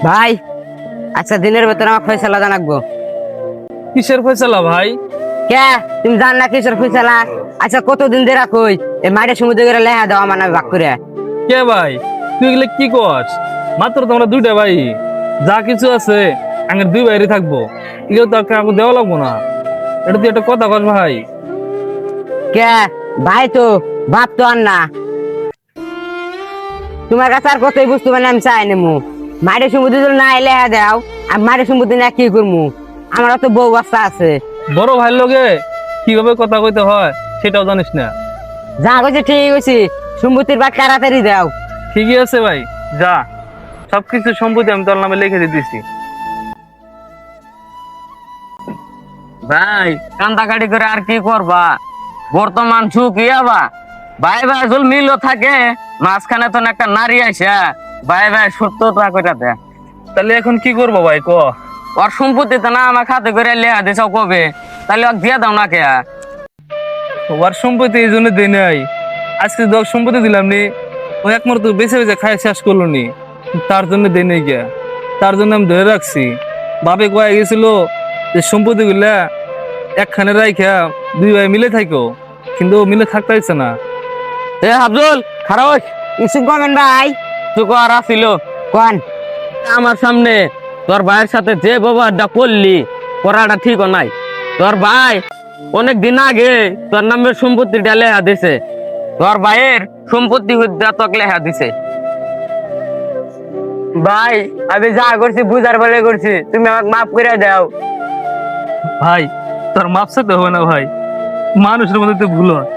ভাই আচ্ছা দিনের ভেতর আমার ফয়সালা জানাকবো। কিসের ফয়সালা ভাই? কে তুমি জান না কিসের ফয়সালা? আচ্ছা কতদিন ধরে কই এই মাঠে সমুদ্র করে লেহা দাও আমার নামে ভাগ করে। কে ভাই, তুই এগুলো কি কস? মাত্র তো আমরা দুইটা ভাই, যা কিছু আছে আঙের দুই বাইরে থাকবো, এগুলো তো কাউকে দেওয়া লাগবো না। এটা তুই একটা কথা কস ভাই। কে ভাই তো বাপ তো আর না, তোমার কাছে আর কতই বুঝতে পারি আমি চাই নেমু। মাঠে সমুদ্র যদি না লেহা দাও আমি মাঠে সমুদ্র না কি করবো? আমার তো বউ বাচ্চা আছে। বড় ভাইয়ের লগে কিভাবে কথা কইতে হয় সেটাও জানিস না। যা কইছে ঠিক হয়েছে, সম্পত্তির বাদ তাড়াতাড়ি দাও। ঠিকই আছে ভাই, যা সবকিছু সম্পত্তি আমি তোর নামে লিখে দিতেছি। ভাই কান্দাকাটি করে আর কি করবা, বর্তমান সুখ ইয়াবা। ভাই ভাই জল মিলও থাকে, মাঝখানে তো একটা নারী আইসা ভাই ভাই 70 টাকা করে দেয়। তাহলে এখন কি করবো ভাই ক? ওর সম্পত্তিতে না আমার খাতে করে লেহা দিছ কবে, তাহলে ওকে দিয়ে দাও না কে? ওর সম্পত্তি এই জন্য দেয় নাই। আজকে দশ সম্পত্তি দিলাম নি, ও একমাত্র তো বেছে বেছে খাই শেষ করলো নি, তার জন্য দেয় নাই গিয়া। তার জন্য আমি ধরে রাখছি। বাপে কয়ে গেছিল যে সম্পত্তি গুলা একখানে রাইখা দুই ভাই মিলে থাকো, কিন্তু ও মিলে থাকতে পারছে না। এ আব্দুল খারাপ কিছু কমেন ভাই। তুই আর আসিল কোন আমার সামনে তোর ভাইয়ের সাথে যে ব্যবহারটা করলি, করাটা ঠিক নাই। তোর ভাই অনেক দিন আগে তোর নামের সম্পত্তিটা লেখা দিছে, তোর ভাইয়ের সম্পত্তি হুদ্দা তোকে লেখা দিছে। ভাই আমি যা করছি বুঝার বলে করছি, তুমি আমাকে মাফ করে দাও। ভাই তোর মাপসাতে হবে না ভাই, মানুষের মধ্যে তো ভুল হয়।